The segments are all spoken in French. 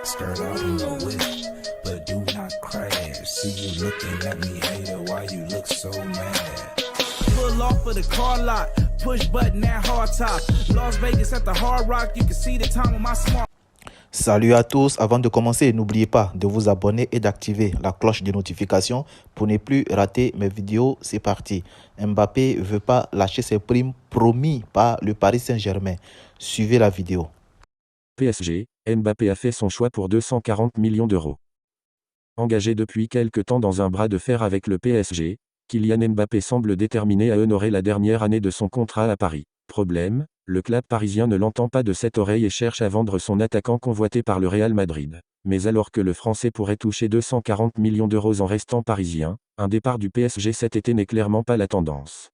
Skirt out in a wish, but do not crash. See you looking at me, hater, why you look so mad? Pull off of the car lot, push button at hard top. Las Vegas at the Hard Rock, you can see the time on my smart. Salut à tous, avant de commencer, n'oubliez pas de vous abonner et d'activer la cloche de notification pour ne plus rater mes vidéos. C'est parti. Mbappé ne veut pas lâcher ses primes promis par le Paris Saint-Germain. Suivez la vidéo. PSG, Mbappé a fait son choix pour 240 millions d'euros. Engagé depuis quelque temps dans un bras de fer avec le PSG, Kylian Mbappé semble déterminé à honorer la dernière année de son contrat à Paris. Problème, le club parisien ne l'entend pas de cette oreille et cherche à vendre son attaquant convoité par le Real Madrid. Mais alors que le Français pourrait toucher 240 millions d'euros en restant parisien, un départ du PSG cet été n'est clairement pas la tendance.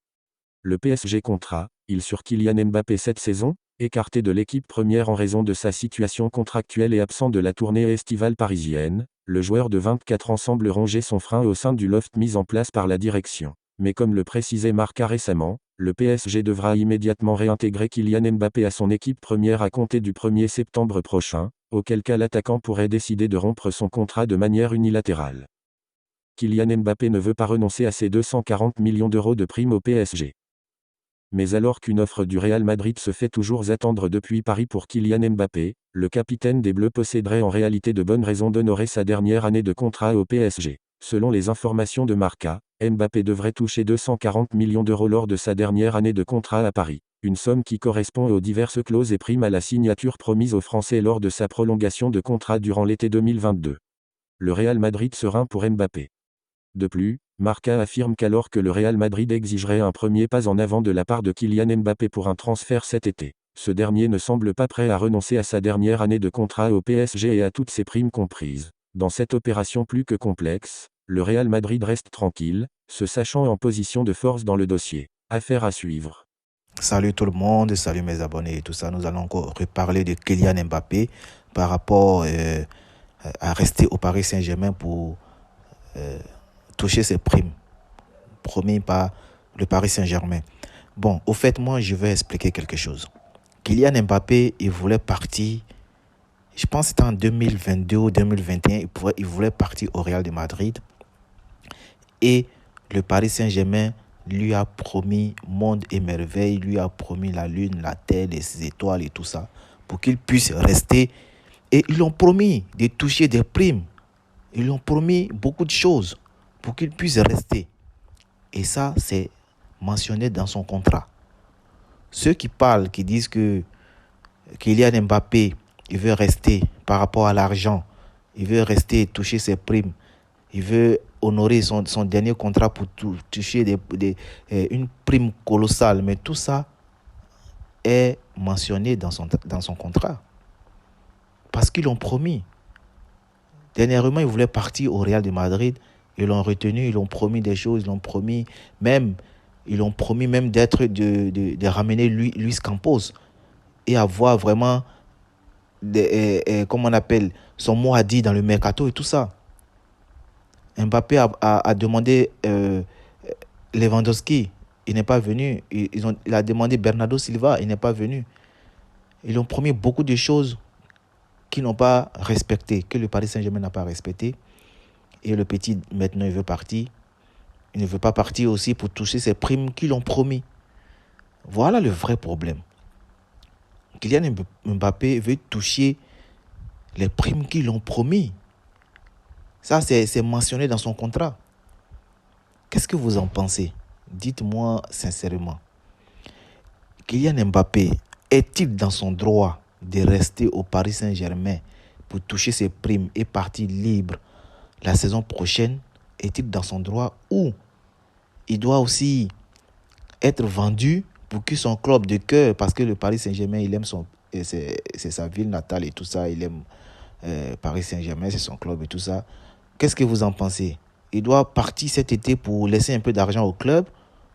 Le PSG comptera, il sur Kylian Mbappé cette saison, écarté de l'équipe première en raison de sa situation contractuelle et absent de la tournée estivale parisienne, le joueur de 24 ans semble ronger son frein au sein du loft mis en place par la direction. Mais comme le précisait Marca récemment, le PSG devra immédiatement réintégrer Kylian Mbappé à son équipe première à compter du 1er septembre prochain, auquel cas l'attaquant pourrait décider de rompre son contrat de manière unilatérale. Kylian Mbappé ne veut pas renoncer à ses 240 millions d'euros de prime au PSG. Mais alors qu'une offre du Real Madrid se fait toujours attendre depuis Paris pour Kylian Mbappé, le capitaine des Bleus posséderait en réalité de bonnes raisons d'honorer sa dernière année de contrat au PSG. Selon les informations de Marca, Mbappé devrait toucher 240 millions d'euros lors de sa dernière année de contrat à Paris, une somme qui correspond aux diverses clauses et primes à la signature promise aux Français lors de sa prolongation de contrat durant l'été 2022. Le Real Madrid serein pour Mbappé. De plus, Marca affirme qu'alors que le Real Madrid exigerait un premier pas en avant de la part de Kylian Mbappé pour un transfert cet été, ce dernier ne semble pas prêt à renoncer à sa dernière année de contrat au PSG et à toutes ses primes comprises. Dans cette opération plus que complexe, le Real Madrid reste tranquille, se sachant en position de force dans le dossier. Affaire à suivre. Salut tout le monde, salut mes abonnés et tout ça. Nous allons encore reparler de Kylian Mbappé par rapport à rester au Paris Saint-Germain pour toucher ses primes promis par le Paris Saint-Germain. Bon, au fait, moi, je vais expliquer quelque chose. Kylian Mbappé, il voulait partir, je pense que c'était en 2022 ou 2021, il voulait partir au Real de Madrid. Et le Paris Saint-Germain lui a promis monde et merveille, lui a promis la lune, la terre, les étoiles et tout ça, pour qu'il puisse rester. Et ils lui ont promis de toucher des primes. Ils lui ont promis beaucoup de choses pour qu'il puisse rester. Et ça, c'est mentionné dans son contrat. Ceux qui parlent, qui disent que Kylian Mbappé, il veut rester par rapport à l'argent, il veut rester toucher ses primes, il veut honorer son dernier contrat pour toucher une prime colossale. Mais tout ça est mentionné dans son contrat. Parce qu'ils l'ont promis. Dernièrement, il voulait partir au Real de Madrid. Ils l'ont retenu, ils l'ont promis des choses, ils l'ont promis même de ramener Luis Campos et avoir vraiment, comment on appelle, son mot à dire dans le mercato et tout ça. Mbappé a demandé Lewandowski, il n'est pas venu. Il a demandé Bernardo Silva, il n'est pas venu. Ils ont promis beaucoup de choses qu'ils n'ont pas respectées, que le Paris Saint-Germain n'a pas respectées. Et le petit, maintenant, il veut partir. Il ne veut pas partir aussi pour toucher ces primes qu'ils ont promis. Voilà le vrai problème. Kylian Mbappé veut toucher les primes qu'ils ont promis. Ça, c'est mentionné dans son contrat. Qu'est-ce que vous en pensez? Dites-moi sincèrement. Kylian Mbappé est-il dans son droit de rester au Paris Saint-Germain pour toucher ses primes et partir libre la saison prochaine? Est-il dans son droit ou il doit aussi être vendu pour que son club de cœur, parce que le Paris Saint-Germain, il aime c'est sa ville natale et tout ça, il aime Paris Saint-Germain, c'est son club et tout ça. Qu'est-ce que vous en pensez? Il doit partir cet été pour laisser un peu d'argent au club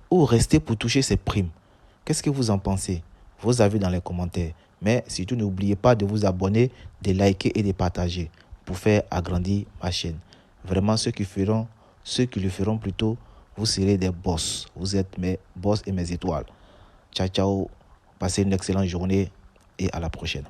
ou rester pour toucher ses primes? Qu'est-ce que vous en pensez? Vos avis dans les commentaires. Mais surtout, n'oubliez pas de vous abonner, de liker et de partager pour faire agrandir ma chaîne. Vraiment, ceux qui le feront plutôt, vous serez des boss. Vous êtes mes boss et mes étoiles. Ciao, ciao. Passez une excellente journée et à la prochaine.